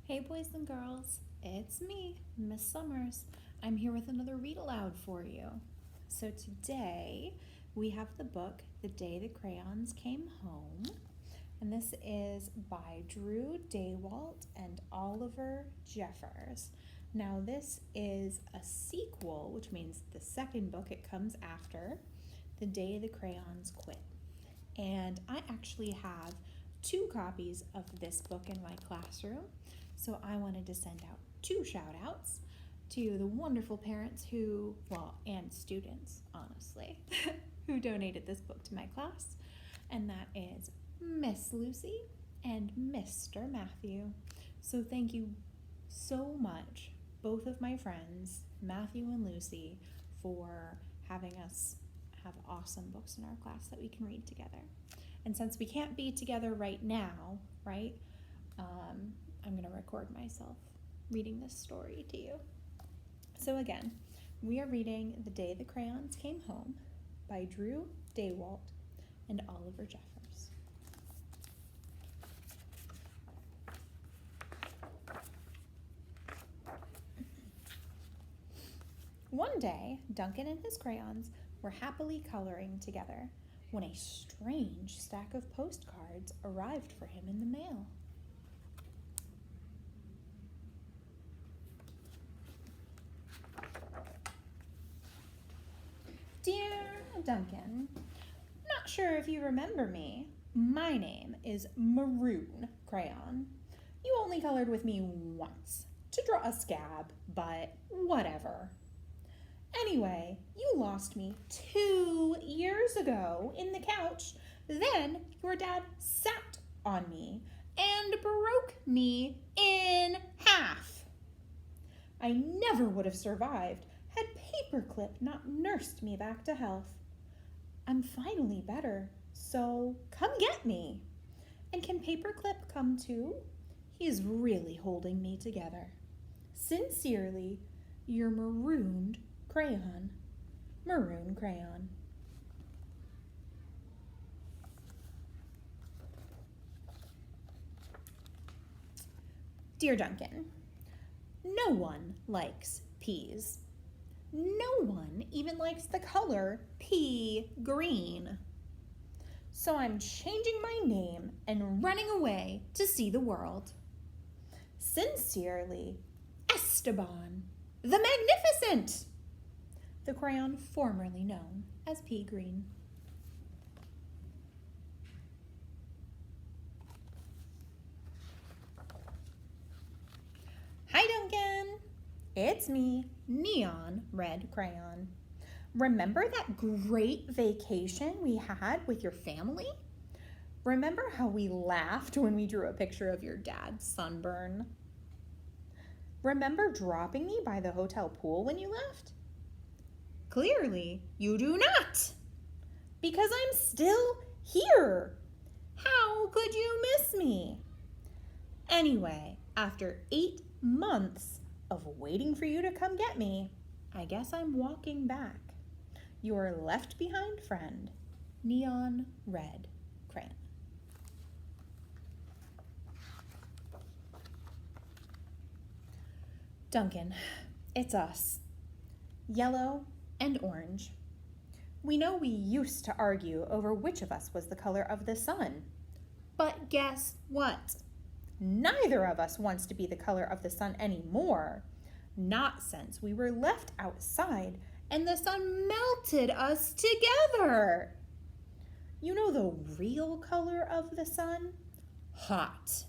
Hey boys and girls, it's me, Miss Summers. I'm here with another read aloud for you. So today we have the book The Day the Crayons Came Home, and this is by Drew Daywalt and Oliver Jeffers. Now this is a sequel, which means the second book it comes after The Day the Crayons Quit. And I actually have 2 copies of this book in my classroom. So I wanted to send out 2 shout outs to the wonderful parents and students, honestly, who donated this book to my class. And that is Miss Lucy and Mr. Matthew. So thank you so much, both of my friends, Matthew and Lucy, for having us have awesome books in our class that we can read together. And since we can't be together right now, right, I'm going to record myself reading this story to you. So again, we are reading The Day the Crayons Came Home by Drew Daywalt and Oliver Jeffers. One day, Duncan and his crayons were happily coloring together when a strange stack of postcards arrived for him in the mail. Dear Duncan, not sure if you remember me. My name is Maroon Crayon. You only colored with me once to draw a scab, but whatever. Anyway, you lost me 2 years ago in the couch. Then your dad sat on me and broke me in half. I never would have survived had Paperclip not nursed me back to health. I'm finally better, so come get me. And can Paperclip come too? He is really holding me together. Sincerely, your marooned crayon. Maroon Crayon. Dear Duncan, no one likes peas. No one even likes the color pea green. So I'm changing my name and running away to see the world. Sincerely, Esteban, the Magnificent, the crayon formerly known as pea green. Hi, Duncan. It's me, Neon Red Crayon. Remember that great vacation we had with your family? Remember how we laughed when we drew a picture of your dad's sunburn? Remember dropping me by the hotel pool when you left? Clearly, you do not, because I'm still here. How could you miss me? Anyway, after 8 months of waiting for you to come get me, I guess I'm walking back. Your left behind friend, Neon Red Crayon. Duncan, it's us. Yellow and orange. We know we used to argue over which of us was the color of the sun. But guess what? Neither of us wants to be the color of the sun anymore. Not since we were left outside and the sun melted us together. You know the real color of the sun? Hot.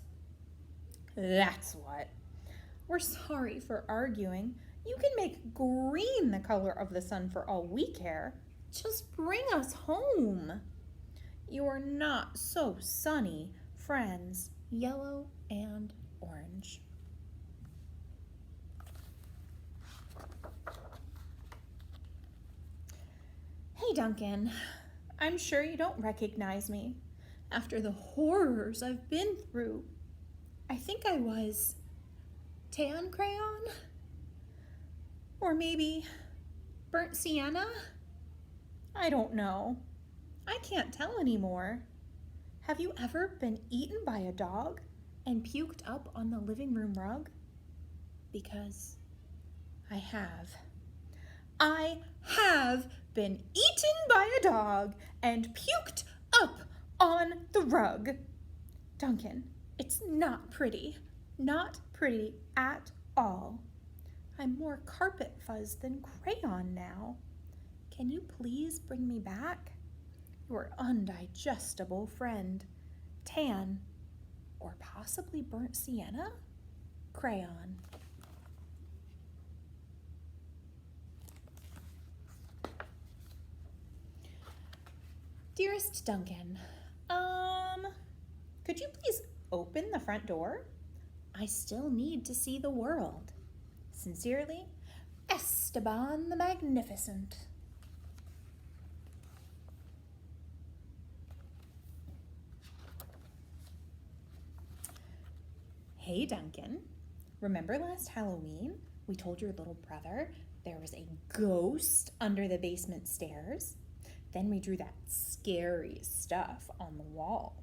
That's what. We're sorry for arguing. You can make green the color of the sun for all we care. Just bring us home. You're not so sunny, friends, yellow and orange. Hey, Duncan. I'm sure you don't recognize me. After the horrors I've been through, I think I was tan crayon? Or maybe burnt sienna? I don't know. I can't tell anymore. Have you ever been eaten by a dog and puked up on the living room rug? Because I have. I have been eaten by a dog and puked up on the rug. Duncan, it's not pretty. Not pretty at all. I'm more carpet fuzz than crayon now. Can you please bring me back? Your undigestible friend, tan, or possibly burnt sienna? Crayon. Dearest Duncan, could you please open the front door? I still need to see the world. Sincerely, Esteban the Magnificent. Hey Duncan, remember last Halloween we told your little brother there was a ghost under the basement stairs? Then we drew that scary stuff on the wall.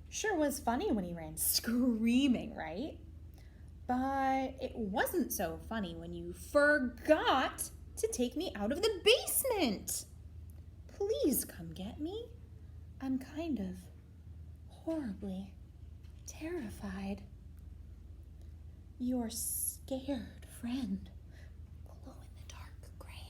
Sure was funny when he ran screaming, right? But it wasn't so funny when you forgot to take me out of the basement. Please come get me. I'm kind of horribly terrified. Your scared friend, glow-in-the-dark crayon.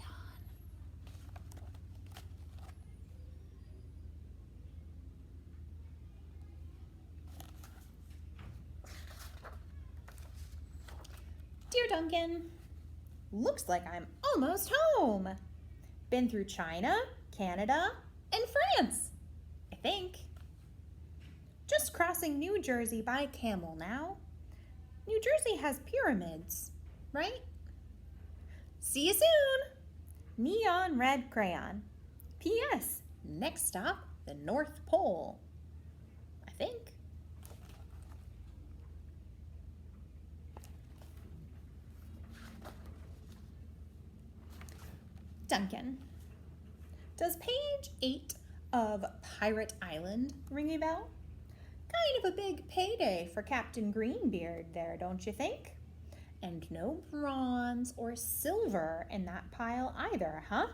Dear Duncan, looks like I'm almost home. Been through China, Canada, and France, I think. Just crossing New Jersey by camel now. New Jersey has pyramids, right? See you soon! Neon red crayon. P.S. Next stop, the North Pole. I think. Duncan, does page 8 of Pirate Island ring a bell? Kind of a big payday for Captain Greenbeard there, don't you think? And no bronze or silver in that pile either, huh?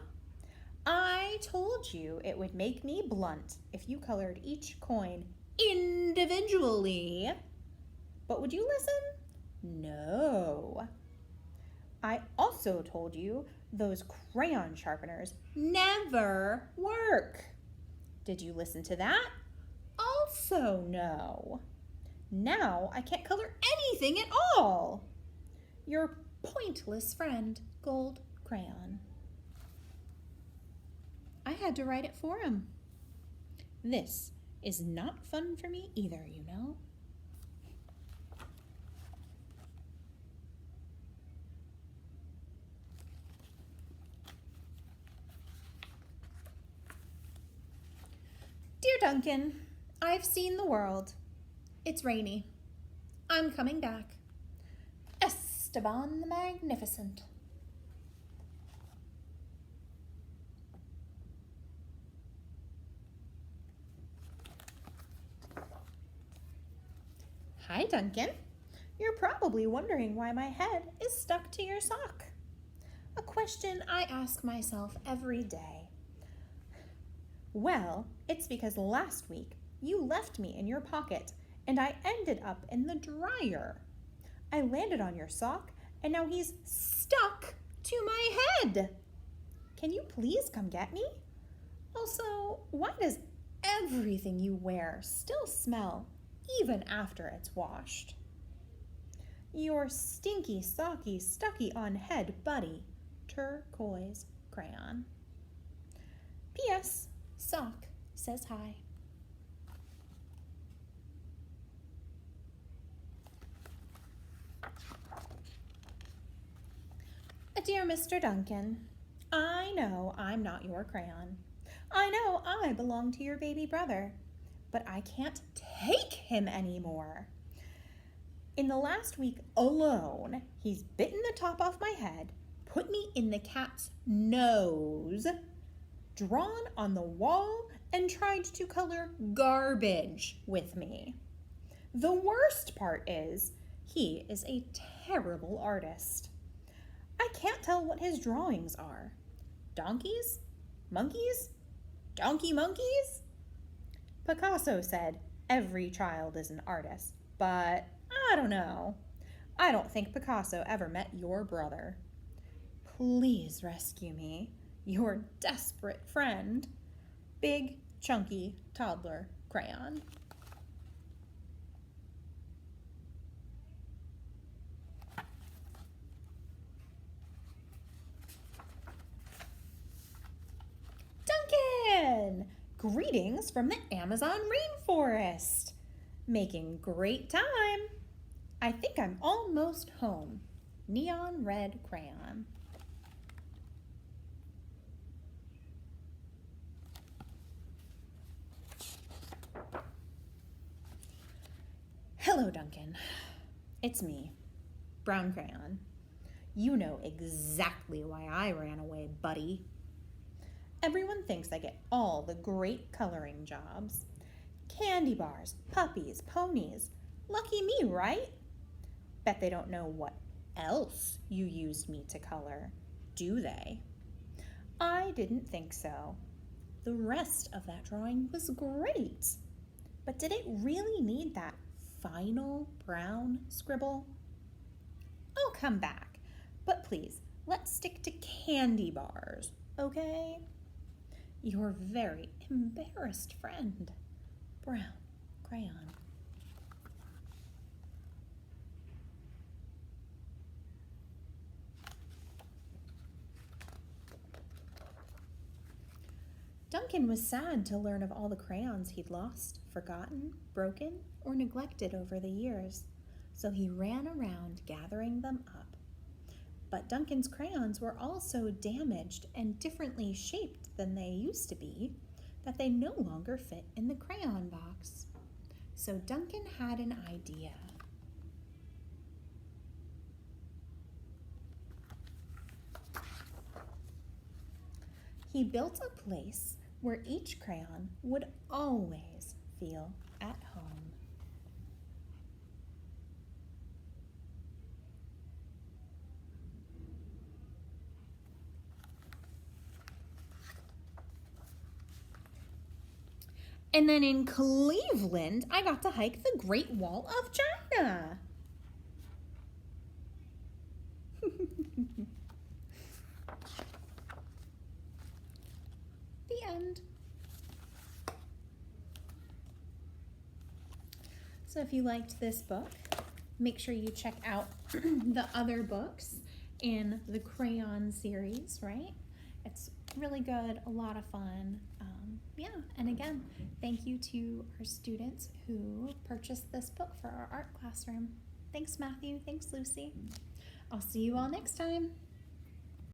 I told you it would make me blunt if you colored each coin individually. But would you listen? No. I also told you those crayon sharpeners never work. Did you listen to that? Also no. Now I can't color anything at all. Your pointless friend, Gold Crayon. I had to write it for him. This is not fun for me either, you know. Dear Duncan, I've seen the world. It's rainy. I'm coming back. Esteban the Magnificent. Hi, Duncan. You're probably wondering why my head is stuck to your sock. A question I ask myself every day. Well, it's because last week you left me in your pocket and I ended up in the dryer. I landed on your sock and now he's stuck to my head. Can you please come get me? Also, why does everything you wear still smell even after it's washed? Your stinky, socky, stucky on head buddy, Turquoise Crayon. P.S. Sock says hi. Dear Mr. Duncan, I know I'm not your crayon. I know I belong to your baby brother, but I can't take him anymore. In the last week alone, he's bitten the top off my head, put me in the cat's nose, drawn on the wall, and tried to color garbage with me. The worst part is, he is a terrible artist. I can't tell what his drawings are. Donkeys? Monkeys? Donkey monkeys? Picasso said every child is an artist, but I don't know. I don't think Picasso ever met your brother. Please rescue me, your desperate friend. Big, chunky, toddler crayon. Duncan! Greetings from the Amazon rainforest. Making great time. I think I'm almost home. Neon red crayon. Hello, Duncan. It's me, brown crayon. You know exactly why I ran away, buddy. Everyone thinks I get all the great coloring jobs. Candy bars, puppies, ponies. Lucky me, right? Bet they don't know what else you used me to color, do they? I didn't think so. The rest of that drawing was great. But did it really need that final brown scribble? I'll come back, but please, let's stick to candy bars, okay? Your very embarrassed friend, brown crayon. Duncan was sad to learn of all the crayons he'd lost, forgotten, broken, or neglected over the years, so he ran around gathering them up. But Duncan's crayons were all so damaged and differently shaped than they used to be that they no longer fit in the crayon box. So Duncan had an idea. He built a place where each crayon would always feel at home. And then in Cleveland, I got to hike the Great Wall of China. The end. So if you liked this book, make sure you check out the other books in the Crayon series, right? It's really good, a lot of fun. Yeah, and again, thank you to our students who purchased this book for our art classroom. Thanks, Matthew. Thanks, Lucy. I'll see you all next time.